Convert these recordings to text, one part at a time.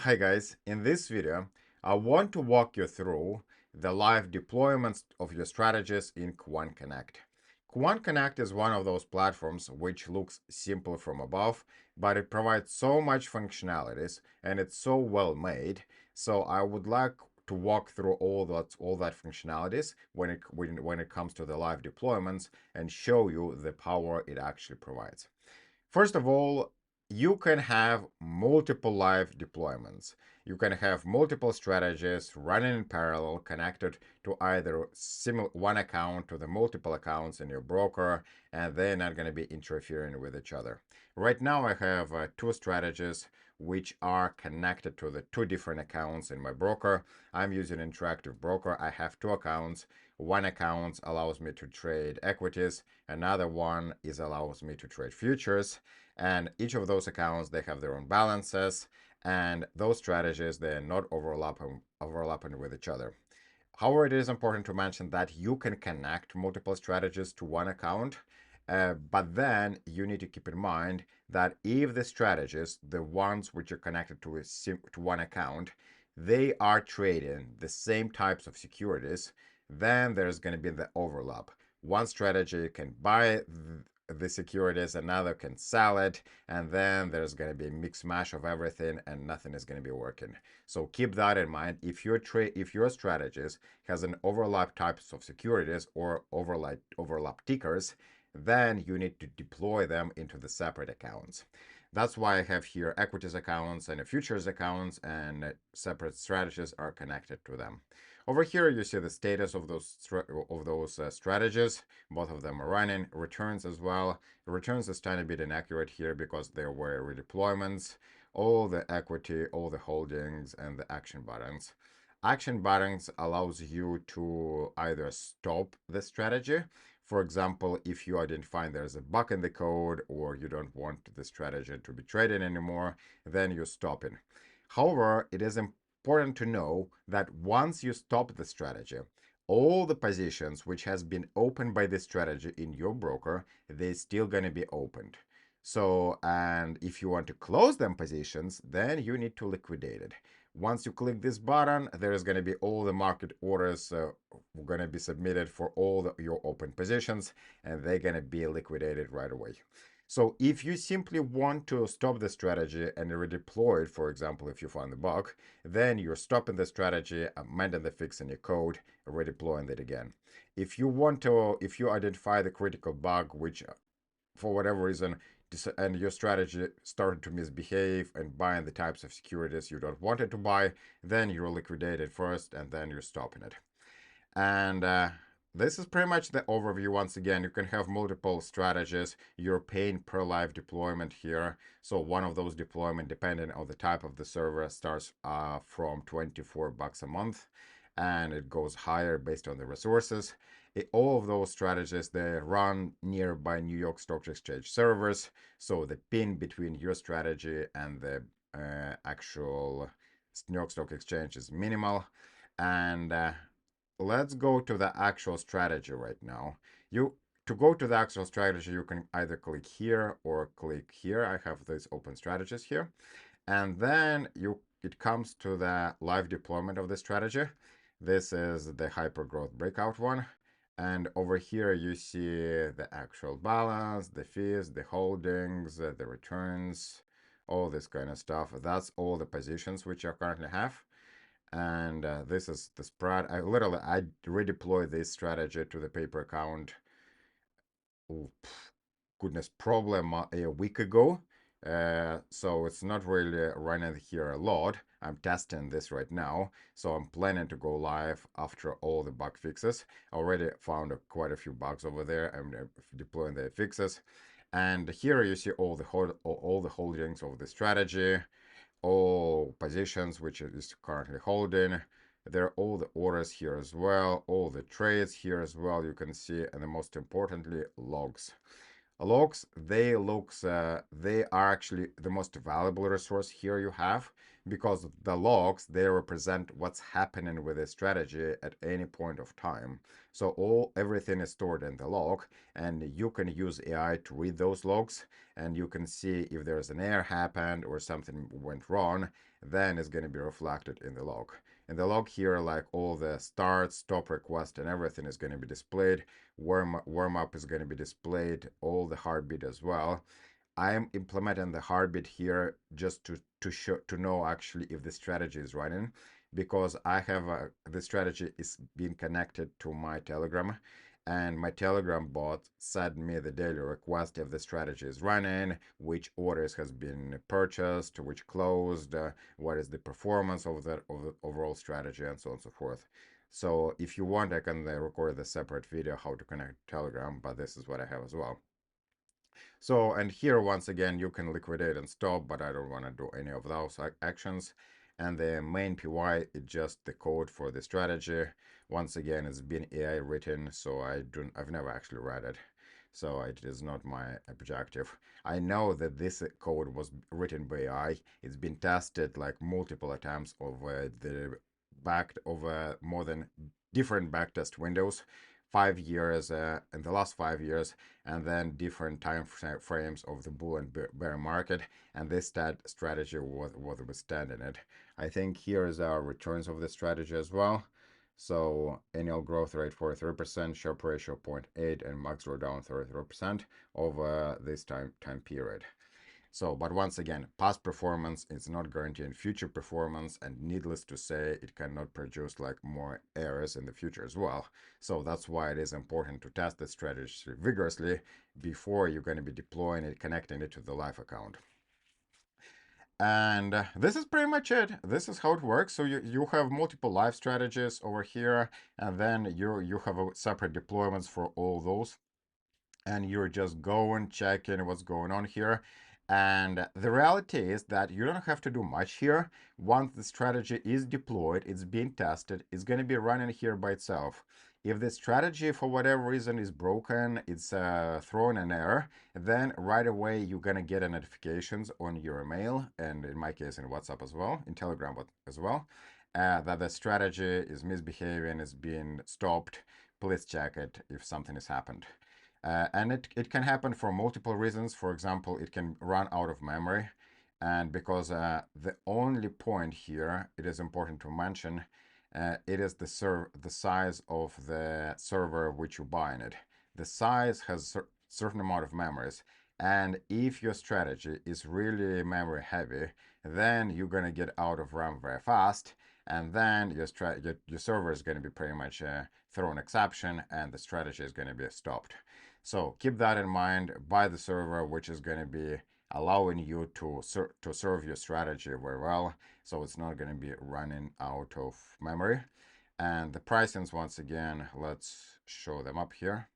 Hi guys, in this video, I want to walk you through the live deployments of your strategies in QuantConnect. QuantConnect is one of those platforms which looks simple from above, but it provides so much functionalities and it's so well made. So I would like to walk through all that functionalities when it comes to the live deployments and show you the power it actually provides. First of all, you can have multiple live deployments. You can have multiple strategies running in parallel, connected to either one account to the multiple accounts in your broker, and they're not going to be interfering with each other. Right now, I have two strategies which are connected to the two different accounts in my broker. I'm using Interactive Broker. I have two accounts. One account allows me to trade equities. Another one allows me to trade futures. And each of those accounts, they have their own balances. And those strategies, they're not overlapping with each other. However, it is important to mention that you can connect multiple strategies to one account, but then you need to keep in mind that if the strategies, the ones which are connected to one account, they are trading the same types of securities, then there's going to be the overlap. One strategy can buy the securities, another can sell it, and then there's going to be a mix mash of everything and nothing is going to be working. So keep that in mind. If your strategies has an overlap types of securities or overlap tickers, then you need to deploy them into the separate accounts. That's why I have here equities accounts and futures accounts, and separate strategies are connected to them. Over here, you see the status of those strategies. Both of them are running. Returns as well. Returns is tiny bit inaccurate here because there were redeployments. All the equity, all the holdings, and the action buttons. Action buttons allows you to either stop the strategy. For example, if you identify there's a bug in the code or you don't want the strategy to be traded anymore, then you stop it. However, it is important to know that once you stop the strategy, all the positions which has been opened by the strategy in your broker, they're still going to be opened. So, and if you want to close them positions, then you need to liquidate it. Once you click this button, there's going to be all the market orders going to be submitted for all your open positions, and they're going to be liquidated right away. So if you simply want to stop the strategy and redeploy it, for example, if you find the bug, then you're stopping the strategy, amending the fix in your code, redeploying it again. If you identify the critical bug, which for whatever reason, and your strategy started to misbehave and buying the types of securities you don't want it to buy, then you liquidate it first and then you're stopping it. And this is pretty much the overview. Once again, you can have multiple strategies. You're paying per live deployment here. So one of those deployment, depending on the type of the server, starts from $24 a month, and it goes higher based on the resources. All of those strategies, they run nearby New York Stock Exchange servers. So the pin between your strategy and the actual New York Stock Exchange is minimal. And let's go to the actual strategy right now. To go to the actual strategy, you can either click here or click here. I have these open strategies here. And then it comes to the live deployment of the strategy. This is the hyper growth breakout one. And over here, you see the actual balance, the fees, the holdings, the returns, all this kind of stuff. That's all the positions which I currently have. And this is the spread. I redeployed this strategy to the paper account. Oh, goodness, probably a week ago. So it's not really running here a lot. I'm testing this right now, so I'm planning to go live after all the bug fixes. I already found quite a few bugs over there. I'm deploying the fixes, and here you see all the holdings of the strategy, all positions which it is currently holding. There are all the orders here as well, all the trades here as well, you can see, and most importantly, logs. Logs, they are actually the most valuable resource here you have, because the logs, they represent what's happening with the strategy at any point of time. So everything is stored in the log, and you can use AI to read those logs, and you can see if there's an error happened or something went wrong. then it's going to be reflected in the log. In the log here, like all the start, stop request, and everything is going to be displayed. Warm up is going to be displayed, all the heartbeat as well. I am implementing the heartbeat here just to know actually if the strategy is running, because I have the strategy is being connected to my Telegram, and my Telegram bot sent me the daily request if the strategy is running, which orders has been purchased, which closed, what is the performance of the overall strategy, and so on and so forth. So if you want, I can record a separate video how to connect Telegram, but this is what I have as well. So, and here once again, you can liquidate and stop, but I don't want to do any of those actions. And the main PY is just the code for the strategy. Once again, it's been AI written, so I've never actually read it. So it is not my objective. I know that this code was written by AI. It's been tested like multiple attempts over the back over more than different backtest windows, 5 years in the last 5 years, and then different time frames of the bull and bear market, and this strategy was withstanding it. I think here is our returns of the strategy as well. So annual growth rate 43%, Sharpe ratio 0.8, and max drawdown 33% over this time period. So, but once again, past performance is not guaranteeing future performance, and needless to say, it cannot produce like more errors in the future as well. So that's why it is important to test the strategy vigorously before you're going to be deploying it, connecting it to the live account. And this is pretty much it. This is how it works. So you have multiple live strategies over here, and then you have separate deployments for all those, and you're just going checking what's going on here. And the reality is that you don't have to do much here. Once the strategy is deployed, it's being tested, it's going to be running here by itself. If the strategy for whatever reason is broken, it's throwing an error, then right away you're going to get a notifications on your email, and in my case in WhatsApp as well, in Telegram as well, that the strategy is misbehaving, is being stopped. Please check it if something has happened. And it can happen for multiple reasons. For example, it can run out of memory. And because the only point here, it is important to mention, it is the size of the server which you buy in it. The size has certain amount of memories. And if your strategy is really memory heavy, then you're going to get out of RAM very fast. And then your server is going to be pretty much throw an exception, and the strategy is going to be stopped. So keep that in mind. Buy the server which is going to be allowing you to serve your strategy very well, so it's not going to be running out of memory. And the pricings, once again, let's show them up here.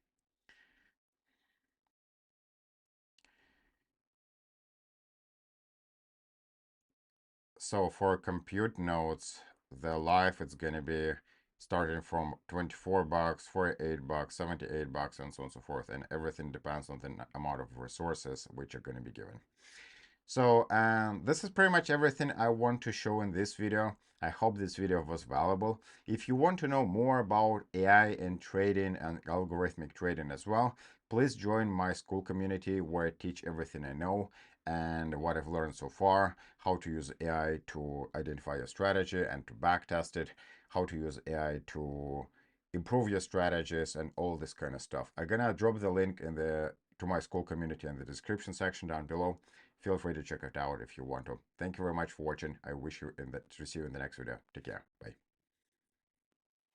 So for compute nodes, the life it's going to be starting from $24, $48, $78, and so on and so forth. And everything depends on the amount of resources which are going to be given. So this is pretty much everything I want to show in this video. I hope this video was valuable. If you want to know more about AI and trading and algorithmic trading as well, please join my school community where I teach everything I know and what I've learned so far, how to use AI to identify your strategy and to backtest it, how to use AI to improve your strategies, and all this kind of stuff. I'm gonna drop the link to my school community in the description section down below. Feel free to check it out if you want to. Thank you very much for watching. I wish you to see you in the next video. Take care. Bye.